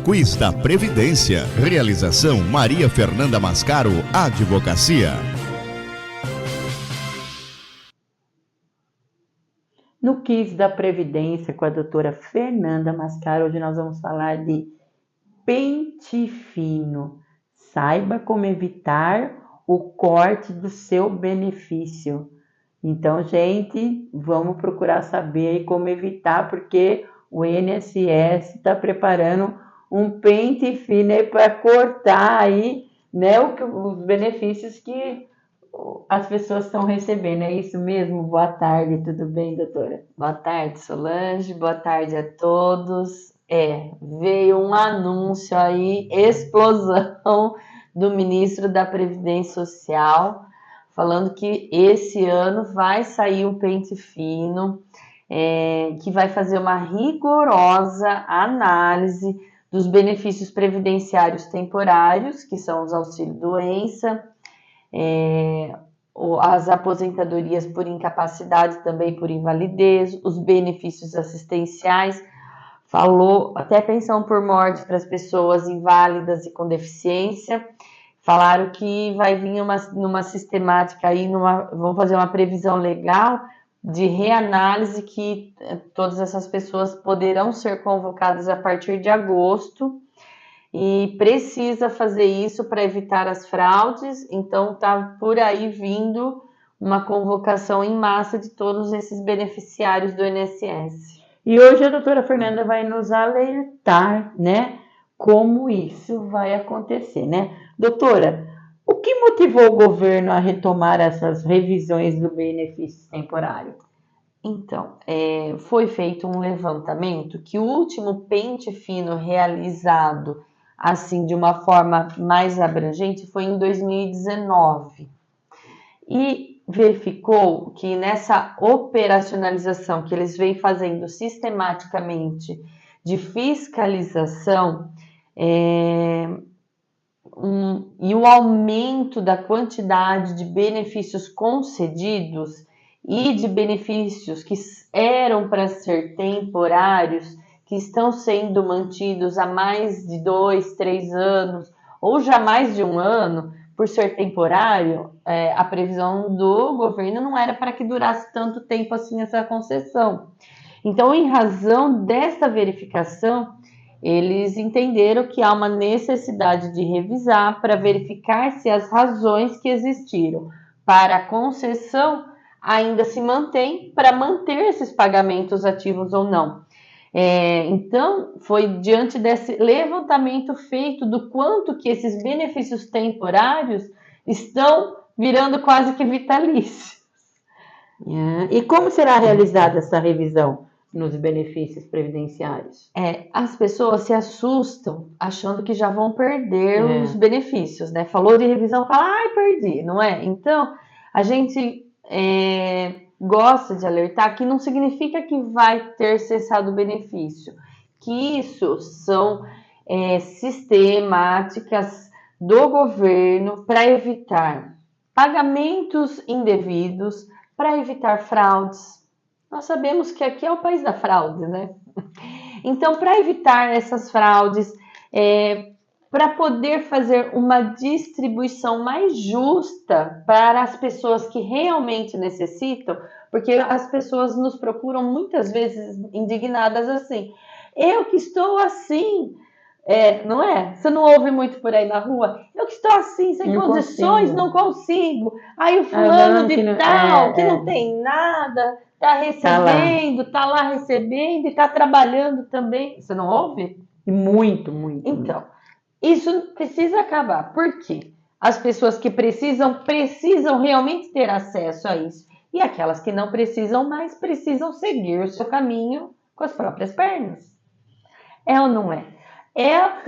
Quiz da Previdência. Realização Maria Fernanda Mascaro, Advocacia. No Quiz da Previdência com a doutora Fernanda Mascaro, hoje nós vamos falar de pente fino. Saiba como evitar o corte do seu benefício. Então, gente, vamos procurar saber aí como evitar, porque o INSS está preparando um pente fino aí para cortar aí, né, os benefícios que as pessoas estão recebendo. É isso mesmo? Boa tarde, tudo bem, doutora? Boa tarde, Solange. Boa tarde a todos. Veio um anúncio aí, explosão do ministro da Previdência Social, falando que esse ano vai sair um pente fino, que vai fazer uma rigorosa análise dos benefícios previdenciários temporários, que são os auxílio-doença, as aposentadorias por incapacidade, também por invalidez, os benefícios assistenciais, falou até pensão por morte para as pessoas inválidas e com deficiência. Falaram que vai vir numa sistemática aí, vão fazer uma previsão legal de reanálise, que todas essas pessoas poderão ser convocadas a partir de agosto, e precisa fazer isso para evitar as fraudes. Então está por aí vindo uma convocação em massa de todos esses beneficiários do INSS. E hoje a doutora Fernanda vai nos alertar, né, como isso vai acontecer, né? Doutora, o que motivou o governo a retomar essas revisões do benefício temporário? Então, foi feito um levantamento que o último pente fino realizado assim de uma forma mais abrangente foi em 2019. E verificou que nessa operacionalização que eles vêm fazendo sistematicamente de fiscalização, e o aumento da quantidade de benefícios concedidos e de benefícios que eram para ser temporários, que estão sendo mantidos há mais de 2, 3 anos, ou já mais de um ano, por ser temporário, a previsão do governo não era para que durasse tanto tempo assim essa concessão. Então, em razão desta verificação, eles entenderam que há uma necessidade de revisar para verificar se as razões que existiram para a concessão ainda se mantêm, para manter esses pagamentos ativos ou não. Então, foi diante desse levantamento feito do quanto que esses benefícios temporários estão virando quase que vitalícios. E como será realizada essa revisão nos benefícios previdenciários? As pessoas se assustam achando que já vão perder os benefícios, né? Falou de revisão, fala, perdi, não é? Então, a gente gosta de alertar que não significa que vai ter cessado o benefício, que isso são sistemáticas do governo para evitar pagamentos indevidos, para evitar fraudes. Nós sabemos que aqui é o país da fraude, né? Então, para evitar essas fraudes, para poder fazer uma distribuição mais justa para as pessoas que realmente necessitam, porque as pessoas nos procuram muitas vezes indignadas assim, eu que estou assim, não é? Você não ouve muito por aí na rua? Eu que estou assim, sem condições, não consigo. Aí o fulano de tal, que não tem nada, está recebendo, está lá recebendo e está trabalhando também. Você não ouve? Muito. Então, isso precisa acabar. Por quê? As pessoas que precisam realmente ter acesso a isso. E aquelas que não precisam mais, precisam seguir o seu caminho com as próprias pernas. É ou não é?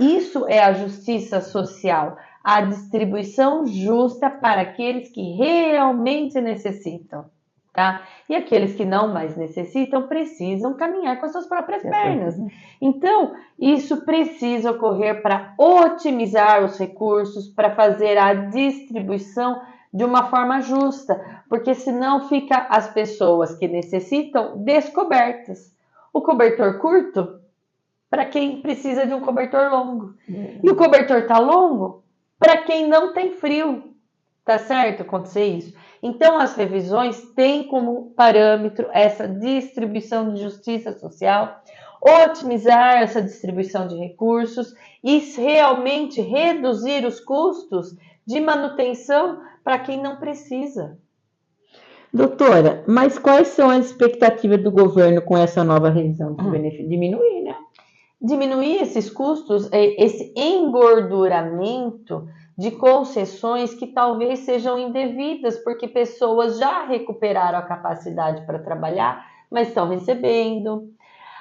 Isso é a justiça social, a distribuição justa para aqueles que realmente necessitam. Tá? E aqueles que não mais necessitam precisam caminhar com as suas próprias pernas. Então, isso precisa ocorrer para otimizar os recursos, para fazer a distribuição de uma forma justa, porque senão fica as pessoas que necessitam descobertas. O cobertor curto para quem precisa de um cobertor longo. E o cobertor tá longo para quem não tem frio. Tá certo acontecer isso? Então, as revisões têm como parâmetro essa distribuição de justiça social, otimizar essa distribuição de recursos e realmente reduzir os custos de manutenção para quem não precisa. Doutora, mas quais são as expectativas do governo com essa nova revisão dos benefícios? Diminuir, né? Diminuir esses custos, esse engorduramento de concessões que talvez sejam indevidas, porque pessoas já recuperaram a capacidade para trabalhar, mas estão recebendo.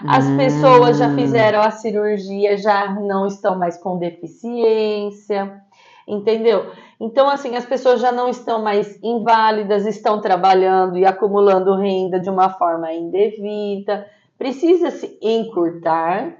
As pessoas já fizeram a cirurgia, já não estão mais com deficiência, entendeu? Então, assim, as pessoas já não estão mais inválidas, estão trabalhando e acumulando renda de uma forma indevida. Precisa-se encurtar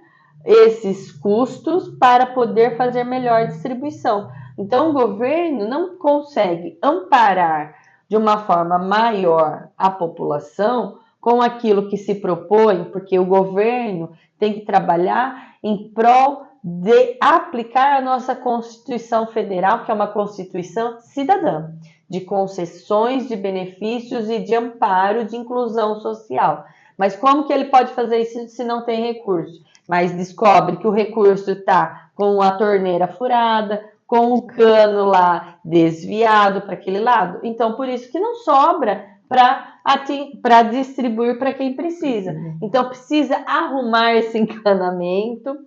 esses custos para poder fazer melhor distribuição. Então, o governo não consegue amparar de uma forma maior a população com aquilo que se propõe, porque o governo tem que trabalhar em prol de aplicar a nossa Constituição Federal, que é uma Constituição cidadã, de concessões, de benefícios e de amparo de inclusão social. Mas como que ele pode fazer isso se não tem recurso? Mas descobre que o recurso está com a torneira furada, com o cano lá desviado para aquele lado. Então, por isso que não sobra para distribuir para quem precisa. Então, precisa arrumar esse encanamento,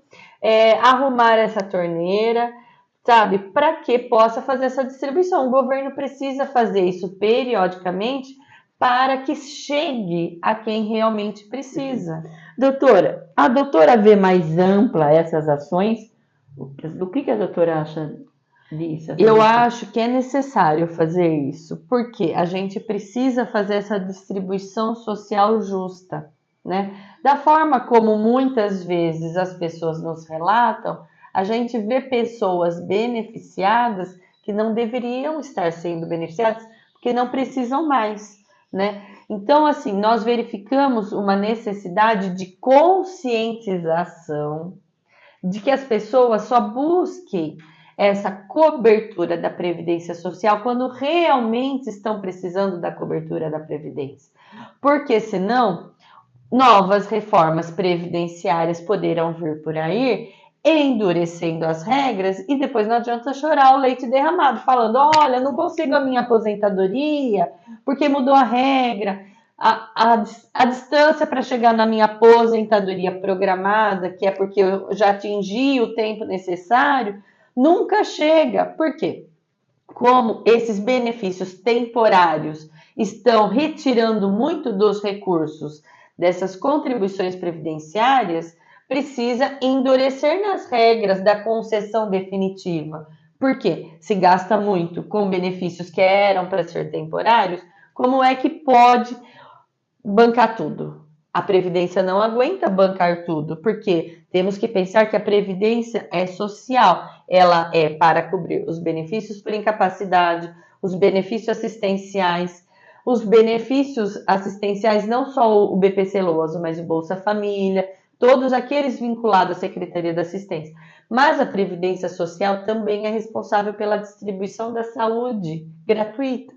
arrumar essa torneira, sabe? Para que possa fazer essa distribuição. O governo precisa fazer isso periodicamente para que chegue a quem realmente precisa. Doutora, a doutora vê mais ampla essas ações? O que a doutora acha disso? Eu acho que é necessário fazer isso, porque a gente precisa fazer essa distribuição social justa, né? Da forma como muitas vezes as pessoas nos relatam, a gente vê pessoas beneficiadas que não deveriam estar sendo beneficiadas porque não precisam mais, né? Então, assim, nós verificamos uma necessidade de conscientização de que as pessoas só busquem essa cobertura da Previdência Social quando realmente estão precisando da cobertura da Previdência. Porque senão, novas reformas previdenciárias poderão vir por aí, endurecendo as regras, e depois não adianta chorar o leite derramado, falando, olha, não consigo a minha aposentadoria, porque mudou a regra, a distância para chegar na minha aposentadoria programada, que é porque eu já atingi o tempo necessário, nunca chega. Por quê? Como esses benefícios temporários estão retirando muito dos recursos dessas contribuições previdenciárias, precisa endurecer nas regras da concessão definitiva. Por quê? Se gasta muito com benefícios que eram para ser temporários, como é que pode bancar tudo? A Previdência não aguenta bancar tudo, porque temos que pensar que a Previdência é social. Ela é para cobrir os benefícios por incapacidade, os benefícios assistenciais, não só o BPC-Loaso, mas o Bolsa Família, todos aqueles vinculados à Secretaria da Assistência. Mas a Previdência Social também é responsável pela distribuição da saúde gratuita.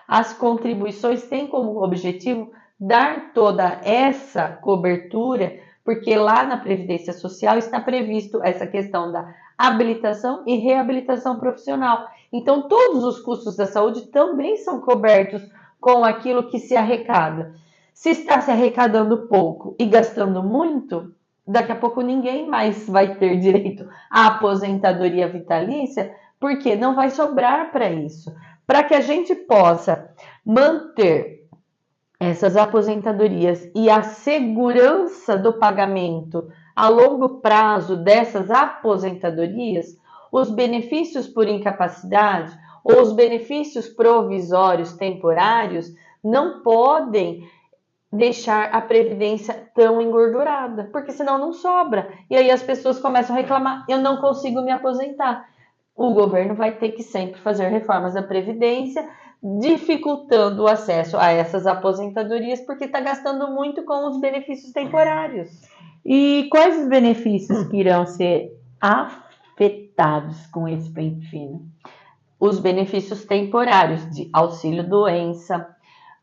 As contribuições têm como objetivo dar toda essa cobertura, porque lá na Previdência Social está previsto essa questão da habilitação e reabilitação profissional. Então, todos os custos da saúde também são cobertos com aquilo que se arrecada. Se está se arrecadando pouco e gastando muito, daqui a pouco ninguém mais vai ter direito à aposentadoria vitalícia, porque não vai sobrar para isso. Para que a gente possa manter essas aposentadorias e a segurança do pagamento a longo prazo dessas aposentadorias, os benefícios por incapacidade ou os benefícios provisórios temporários não podem deixar a Previdência tão engordurada, porque senão não sobra. E aí as pessoas começam a reclamar, eu não consigo me aposentar. O governo vai ter que sempre fazer reformas da Previdência, dificultando o acesso a essas aposentadorias, porque está gastando muito com os benefícios temporários. E quais os benefícios que irão ser afetados com esse pente fino? Os benefícios temporários de auxílio-doença,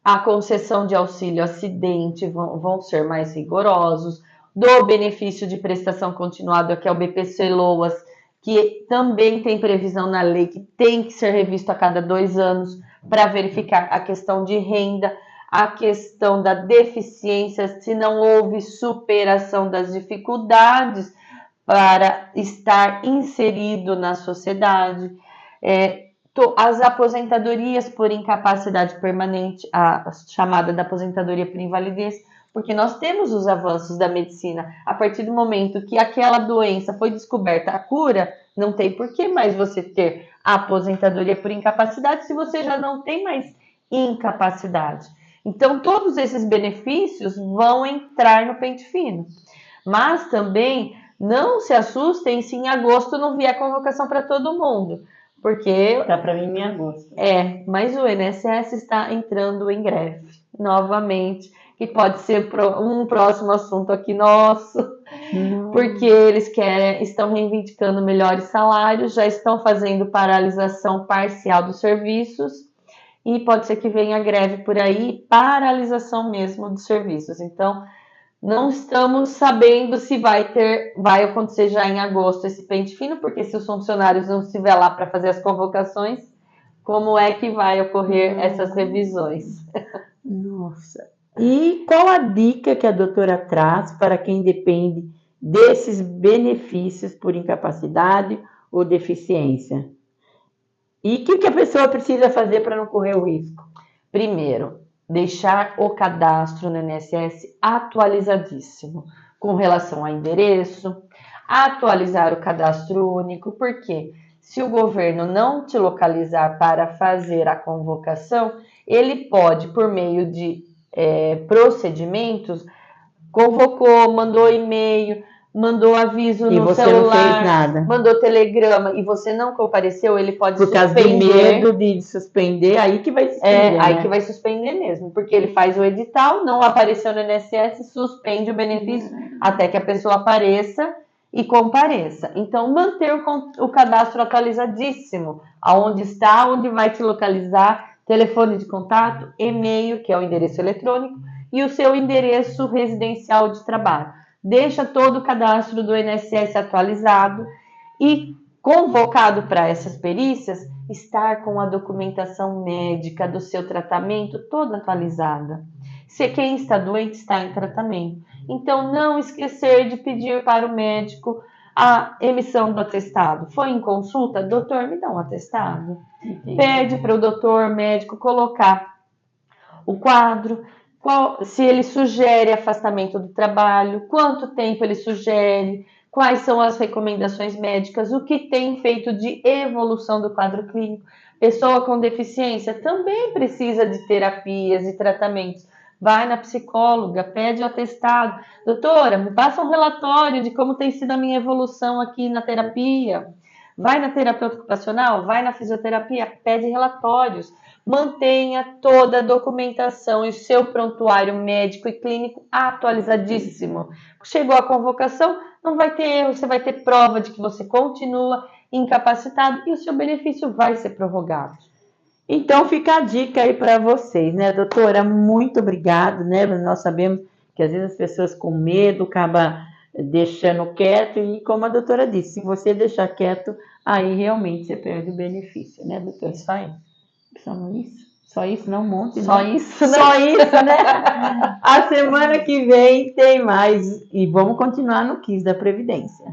a concessão de auxílio-acidente vão ser mais rigorosos, do benefício de prestação continuada, que é o BPC-LOAS, que também tem previsão na lei que tem que ser revisto a cada 2 anos para verificar a questão de renda, a questão da deficiência, se não houve superação das dificuldades para estar inserido na sociedade. As aposentadorias por incapacidade permanente, a chamada da aposentadoria por invalidez, porque nós temos os avanços da medicina. A partir do momento que aquela doença foi descoberta, a cura, não tem por que mais você ter a aposentadoria por incapacidade se você já não tem mais incapacidade. Então, todos esses benefícios vão entrar no pente fino. Mas também não se assustem se em agosto não vier convocação para todo mundo. Porque tá para mim em agosto. Mas o INSS está entrando em greve novamente, que pode ser um próximo assunto aqui nosso, porque eles estão reivindicando melhores salários, já estão fazendo paralisação parcial dos serviços e pode ser que venha greve por aí, paralisação mesmo dos serviços. Então, não estamos sabendo se vai acontecer já em agosto esse pente fino, porque se os funcionários não estiver lá para fazer as convocações, como é que vai ocorrer essas revisões? Nossa! E qual a dica que a doutora traz para quem depende desses benefícios por incapacidade ou deficiência? E o que a pessoa precisa fazer para não correr o risco? Primeiro, deixar o cadastro no INSS atualizadíssimo, com relação a endereço, atualizar o cadastro único, porque se o governo não te localizar para fazer a convocação, ele pode, por meio de procedimentos, convocou, mandou e-mail, mandou aviso no celular, não fez nada. Mandou telegrama e você não compareceu, ele pode suspender. Por causa do medo de suspender, aí que vai suspender. Aí que vai suspender mesmo, porque ele faz o edital, não apareceu no INSS, suspende o benefício até que a pessoa apareça e compareça. Então, manter o cadastro atualizadíssimo, aonde está, onde vai te localizar, telefone de contato, e-mail, que é o endereço eletrônico, e o seu endereço residencial de trabalho. Deixa todo o cadastro do INSS atualizado e convocado para essas perícias, estar com a documentação médica do seu tratamento toda atualizada. Se quem está doente está em tratamento. Então, não esquecer de pedir para o médico a emissão do atestado. Foi em consulta? Doutor, me dá um atestado. Entendi. Pede para o doutor médico colocar o quadro, se ele sugere afastamento do trabalho, quanto tempo ele sugere, quais são as recomendações médicas, o que tem feito de evolução do quadro clínico. Pessoa com deficiência também precisa de terapias e tratamentos. Vai na psicóloga, pede o atestado. Doutora, me passa um relatório de como tem sido a minha evolução aqui na terapia. Vai na terapeuta ocupacional, vai na fisioterapia, pede relatórios. Mantenha toda a documentação e seu prontuário médico e clínico atualizadíssimo. Chegou a convocação, não vai ter erro, você vai ter prova de que você continua incapacitado e o seu benefício vai ser prorrogado. Então fica a dica aí para vocês, né, doutora? Muito obrigado, né? Nós sabemos que às vezes as pessoas com medo acabam deixando quieto e como a doutora disse, se você deixar quieto, aí realmente você perde o benefício, né, doutora? Isso aí. Só isso, não um monte. Só né? isso, né? Só isso, né? A semana que vem tem mais. E vamos continuar no Quiz da Previdência.